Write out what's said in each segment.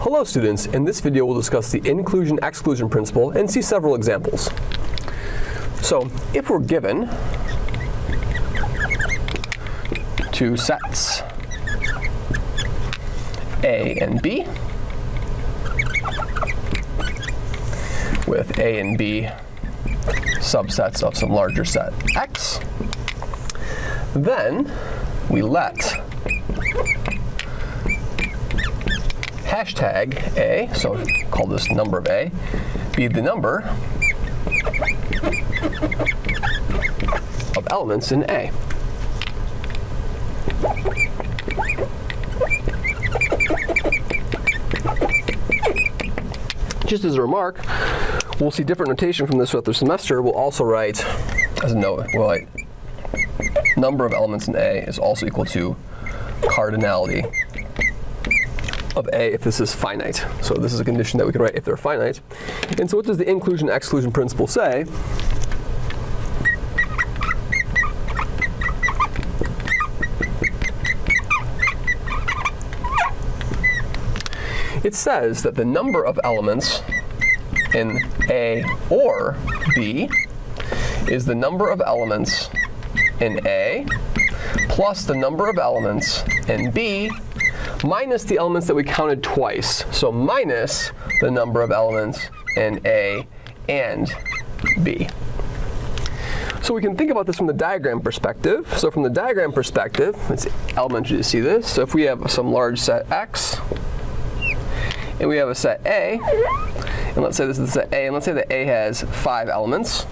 Hello students, in this video we'll discuss the inclusion-exclusion principle and see several examples. So if we're given two sets, A and B, with A and B subsets of some larger set X, then we let hashtag A, so call this number of A, be the number of elements in A. Just as a remark, we'll see different notation from this throughout the semester. We'll also write, as a note, we'll write number of elements in A is also equal to cardinality of A if this is finite. So this is a condition that we can write if they're finite. And so what does the inclusion-exclusion principle say? It says that the number of elements in A or B is the number of elements in A plus the number of elements in B minus the elements that we counted twice. So minus the number of elements in A and B. So we can think about this from the diagram perspective. So from the diagram perspective, it's elementary to see this. So if we have some large set X, and we have a set A, and let's say this is set A, and let's say that A has 5 elements,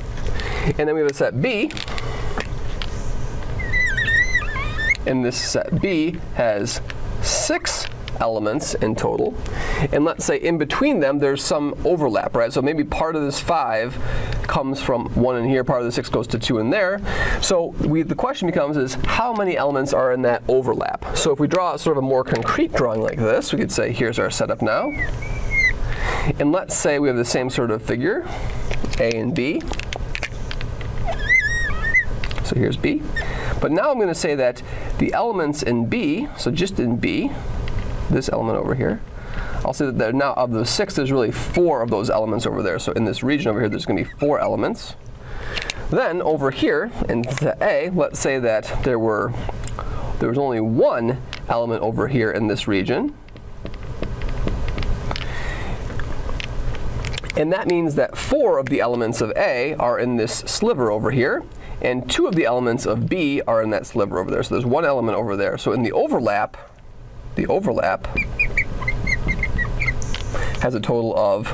and then we have a set B, and this set B has 6 elements in total, and let's say in between them there's some overlap, right? So maybe part of this 5 comes from 1 in here, part of the 6 goes to 2 in there. So the question becomes is how many elements are in that overlap? So if we draw sort of a more concrete drawing like this, we could say here's our setup now. And let's say we have the same sort of figure, A and B. So here's B. But now I'm going to say that the elements in B, so just in B, this element over here, I'll say that now of the 6, there's really 4 of those elements over there. So in this region over here, there's going to be 4 elements. Then over here in set A, let's say that there was only 1 element over here in this region. And that means that 4 of the elements of A are in this sliver over here, and 2 of the elements of B are in that sliver over there. So there's 1 element over there. So in the overlap has a total of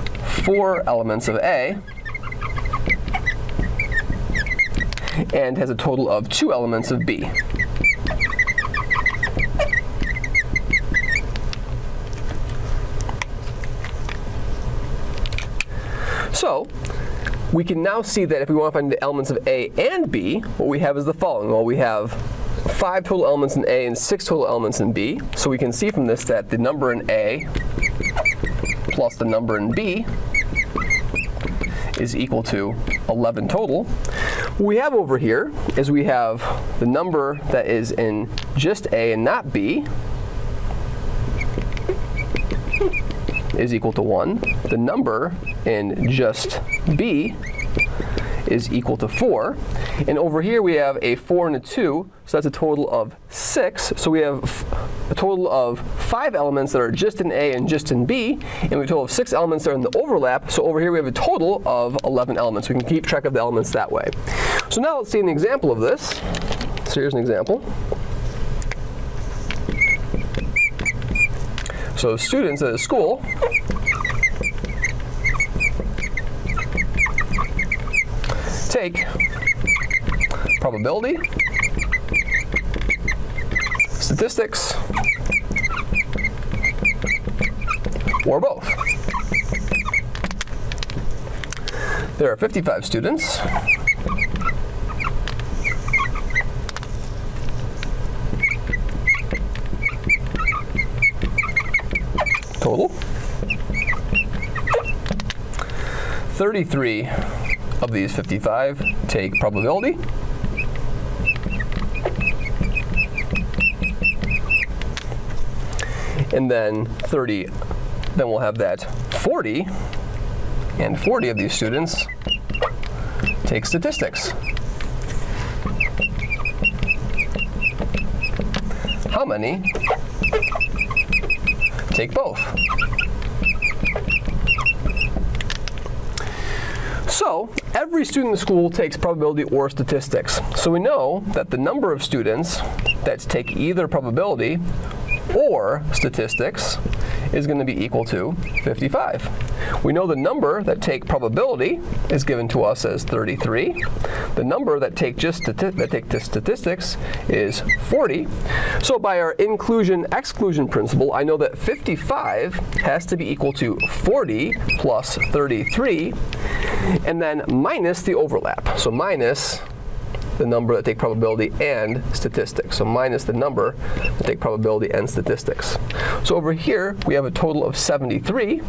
4 elements of A and has a total of 2 elements of B. So we can now see that if we want to find the elements of A and B, what we have is the following. Well, we have 5 total elements in A and 6 total elements in B. So we can see from this that the number in A plus the number in B is equal to 11 total. What we have over here is we have the number that is in just A and not B is equal to 1. The number in just B is equal to 4. And over here we have a 4 and a 2, so that's a total of 6. So we have a total of 5 elements that are just in A and just in B, and we have a total of 6 elements that are in the overlap. So over here we have a total of 11 elements. We can keep track of the elements that way. So now let's see an example of this. So here's an example. So students at a school take probability, statistics, or both. There are 55 students. Total. 33 of these 55 take probability. And then 30 then we'll have that 40 and 40 of these students take statistics. How many take both? So every student in the school takes probability or statistics. So we know that the number of students that take either probability or statistics is going to be equal to 55. We know the number that take probability is given to us as 33. The number that take statistics is 40. So by our inclusion-exclusion principle, I know that 55 has to be equal to 40 plus 33, and then minus the overlap. So minus the number that take probability and statistics. So minus the number that take probability and statistics. So over here, we have a total of 73.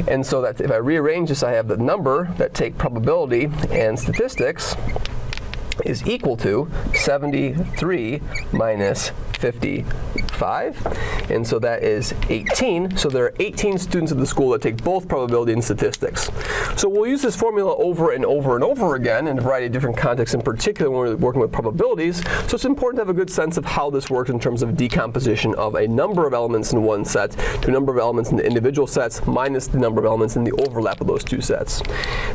And so that if I rearrange this, I have the number that take probability and statistics is equal to 73 minus 55, and so that is 18. So there are 18 students at the school that take both probability and statistics. So we'll use this formula over and over and over again in a variety of different contexts, in particular when we're working with probabilities. So it's important to have a good sense of how this works in terms of decomposition of a number of elements in one set to a number of elements in the individual sets minus the number of elements in the overlap of those two sets.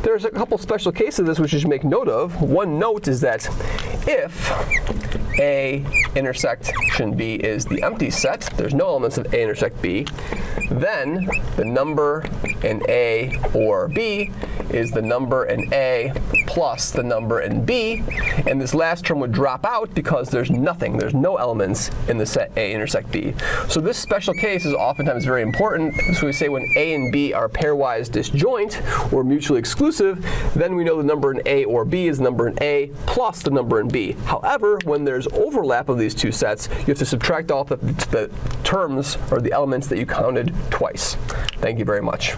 There's a couple special cases of this which you should make note of. One note is that if A intersection B is the empty set, there's no elements of A intersect B, then the number in A or B is the number in A plus the number in B, and this last term would drop out because there's no elements in the set A intersect B. So this special case is oftentimes very important. So we say when A and B are pairwise disjoint or mutually exclusive, then we know the number in A or B is the number in A plus the number in B. However, when there's overlap of these two sets, you have to subtract off the terms or the elements that you counted twice. Thank you very much.